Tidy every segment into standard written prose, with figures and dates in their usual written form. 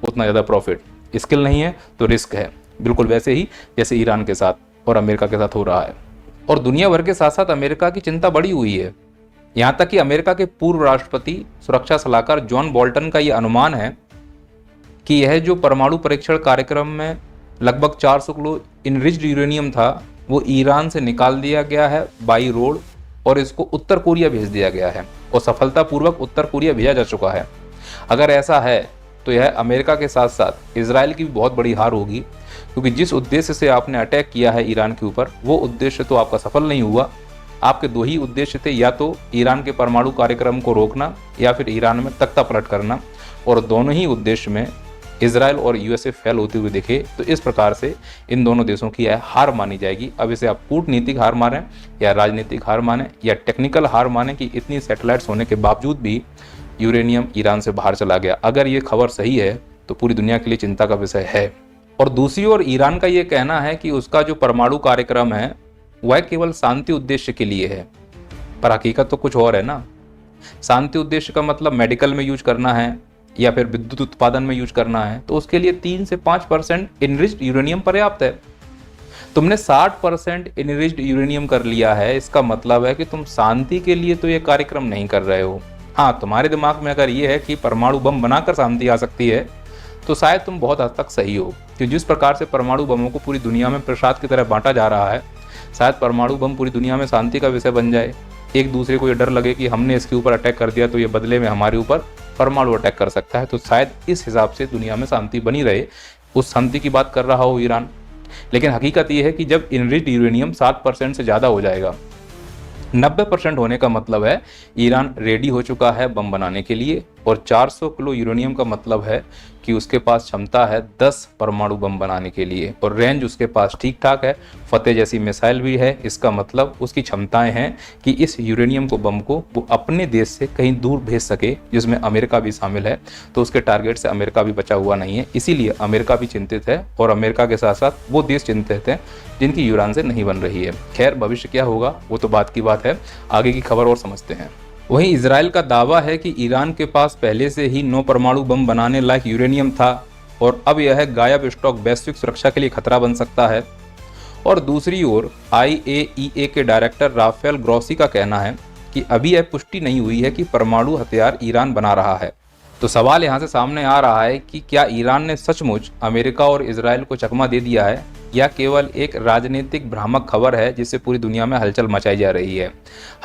उतना ज़्यादा profit. Skill नहीं है तो रिस्क है, बिल्कुल वैसे ही जैसे ईरान के साथ और अमेरिका के साथ हो रहा है। और दुनिया भर के साथ साथ अमेरिका की चिंता बढ़ी हुई है। यहाँ तक कि अमेरिका के पूर्व राष्ट्रपति सुरक्षा सलाहकार जॉन बोल्टन का यह अनुमान है कि यह जो परमाणु परीक्षण कार्यक्रम में लगभग 400 किलो इनरिच्ड यूरेनियम था, वो ईरान से निकाल दिया गया है बाई रोड और इसको उत्तर कोरिया भेज दिया गया है और सफलतापूर्वक उत्तर कोरिया भेजा जा चुका है। अगर ऐसा है तो यह अमेरिका के साथ साथ इजराइल की भी बहुत बड़ी हार होगी, क्योंकि जिस उद्देश्य से आपने अटैक किया है ईरान के ऊपर, वो उद्देश्य तो आपका सफल नहीं हुआ। आपके दो ही उद्देश्य थे, या तो ईरान के परमाणु कार्यक्रम को रोकना या फिर ईरान में तख्ता पलट करना, और दोनों ही उद्देश्य में इजराइल और यूएसए फेल होते हुए दिखे। तो इस प्रकार से इन दोनों देशों की यह हार मानी जाएगी। अब इसे आप कूटनीतिक हार माने या राजनीतिक हार माने या टेक्निकल हार माने कि इतनी सैटेलाइट्स होने के बावजूद भी यूरेनियम ईरान से बाहर चला गया। अगर ये खबर सही है तो पूरी दुनिया के लिए चिंता का विषय है। और दूसरी ओर ईरान का ये कहना है कि उसका जो परमाणु कार्यक्रम है वह केवल शांति उद्देश्य के लिए है, पर हकीकत तो कुछ और है ना। शांति उद्देश्य का मतलब मेडिकल में यूज करना है या फिर विद्युत उत्पादन में यूज करना है, तो उसके लिए 3 से 5% इनरिच्ड यूरेनियम पर्याप्त है। तुमने 60% इनरिच्ड यूरेनियम कर लिया है, इसका मतलब है कि तुम शांति के लिए तो ये कार्यक्रम नहीं कर रहे हो। हाँ, तुम्हारे दिमाग में अगर ये है कि परमाणु बम बनाकर शांति आ सकती है तो शायद तुम बहुत हद तक सही हो, कि जिस प्रकार से परमाणु बमों को पूरी दुनिया में प्रसाद की तरह बांटा जा रहा है, शायद परमाणु बम पूरी दुनिया में शांति का विषय बन जाए। एक दूसरे को ये डर लगे कि हमने इसके ऊपर अटैक कर दिया तो ये बदले में हमारे ऊपर परमाणु अटैक कर सकता है, तो शायद इस हिसाब से दुनिया में शांति बनी रहे, उस शांति की बात कर रहा हो ईरान। लेकिन हकीकत ये है कि जब इनरिच्ड यूरेनियम 7% से ज़्यादा हो जाएगा, 90% होने का मतलब है ईरान रेडी हो चुका है बम बनाने के लिए, और 400 किलो यूरेनियम का मतलब है कि उसके पास क्षमता है 10 परमाणु बम बनाने के लिए, और रेंज उसके पास ठीक ठाक है, फतेह जैसी मिसाइल भी है। इसका मतलब उसकी क्षमताएं हैं कि इस यूरेनियम को बम को वो अपने देश से कहीं दूर भेज सके, जिसमें अमेरिका भी शामिल है। तो उसके टारगेट से अमेरिका भी बचा हुआ नहीं है, इसीलिए अमेरिका भी चिंतित है, और अमेरिका के साथ साथ वो देश चिंतित हैं जिनकी यूरान से नहीं बन रही है। खैर, भविष्य क्या होगा वो तो बात की बात है, आगे की खबर और समझते हैं। वहीं इजराइल का दावा है कि ईरान के पास पहले से ही 9 परमाणु बम बनाने लायक यूरेनियम था और अब यह गायब स्टॉक वैश्विक सुरक्षा के लिए खतरा बन सकता है। और दूसरी ओर IAEA के डायरेक्टर राफेल ग्रॉसी का कहना है कि अभी यह पुष्टि नहीं हुई है कि परमाणु हथियार ईरान बना रहा है। तो सवाल यहाँ से सामने आ रहा है कि क्या ईरान ने सचमुच अमेरिका और इजराइल को चकमा दे दिया है, या केवल एक राजनीतिक भ्रामक खबर है जिससे पूरी दुनिया में हलचल मचाई जा रही है।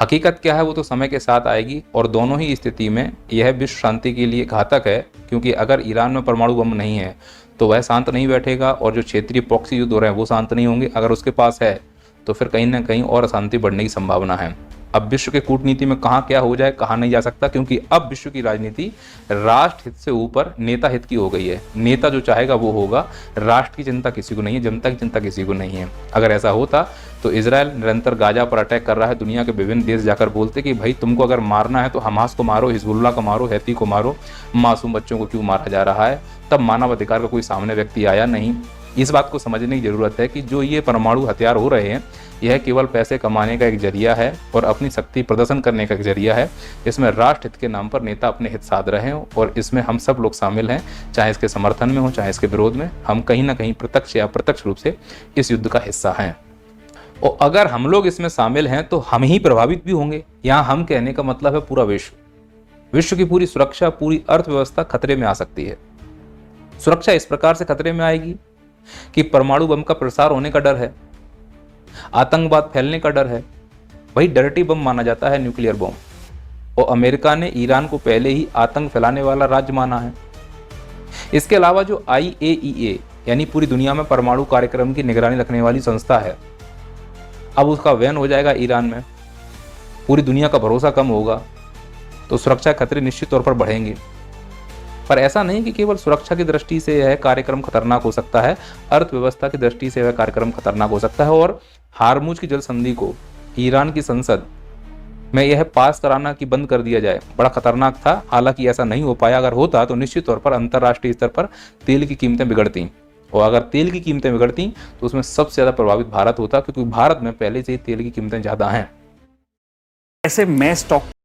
हकीकत क्या है वो तो समय के साथ आएगी, और दोनों ही स्थिति में यह विश्व शांति के लिए घातक है, क्योंकि अगर ईरान में परमाणु बम नहीं है तो वह शांत नहीं बैठेगा, और जो क्षेत्रीय प्रॉक्सी युद्ध हो रहे हैं वो शांत नहीं होंगे। अगर उसके पास है तो फिर कहीं ना कहीं और अशांति बढ़ने की संभावना है। अब विश्व के कूटनीति में कहाँ क्या हो जाए कहा नहीं जा सकता, क्योंकि अब विश्व की राजनीति राष्ट्र हित से ऊपर नेता हित की हो गई है। नेता जो चाहेगा वो होगा, राष्ट्र की चिंता किसी को नहीं है, जनता की चिंता किसी को नहीं है। अगर ऐसा होता तो इजराइल निरंतर गाजा पर अटैक कर रहा है, दुनिया के विभिन्न देश जाकर बोलते कि भाई तुमको अगर मारना है तो हमास को मारो, हिजबुल्लाह को मारो, हैती को मारो, मासूम बच्चों को क्यों मारा जा रहा है। तब मानव अधिकार का कोई सामने व्यक्ति आया नहीं। इस बात को समझने की जरूरत है कि जो ये परमाणु हथियार हो रहे हैं यह केवल पैसे कमाने का एक जरिया है और अपनी शक्ति प्रदर्शन करने का एक जरिया है। इसमें राष्ट्र हित के नाम पर नेता अपने हित साध रहे हैं, और इसमें हम सब लोग शामिल हैं, चाहे इसके समर्थन में हो चाहे इसके विरोध में। हम कहीं ना कहीं प्रत्यक्ष या अप्रत्यक्ष रूप से इस युद्ध का हिस्सा हैं, और अगर हम लोग इसमें शामिल हैं तो हम ही प्रभावित भी होंगे। यहाँ हम कहने का मतलब है पूरा विश्व की पूरी सुरक्षा, पूरी अर्थव्यवस्था खतरे में आ सकती है। सुरक्षा इस प्रकार से खतरे में आएगी कि परमाणु बम का प्रसार होने का डर है, आतंकवाद फैलने का डर है। वही डर्टी बम माना जाता है न्यूक्लियर बम, और अमेरिका ने ईरान को पहले ही आतंक फैलाने वाला राज्य माना है। इसके अलावा जो IAEA यानी पूरी दुनिया में परमाणु कार्यक्रम की निगरानी रखने वाली संस्था है, अब उसका बैन हो जाएगा ईरान में, पूरी दुनिया का भरोसा कम होगा, तो सुरक्षा खतरे निश्चित तौर पर बढ़ेंगे। पर ऐसा नहीं कि केवल सुरक्षा की दृष्टि से यह कार्यक्रम खतरनाक हो सकता है, अर्थव्यवस्था की दृष्टि से यह कार्यक्रम खतरनाक हो सकता है। और हार्मुज की जल संधि को ईरान की संसद में यह पास कराना कि बंद कर दिया जाए बड़ा खतरनाक था। हालांकि ऐसा नहीं हो पाया। अगर होता तो निश्चित तौर पर अंतर्राष्ट्रीय स्तर पर तेल की कीमतें बिगड़ती, और अगर तेल की कीमतें बिगड़ती तो उसमें सबसे ज़्यादा प्रभावित भारत होता, क्योंकि भारत में पहले से ही तेल की कीमतें ज़्यादा हैं। ऐसे मैं स्टॉक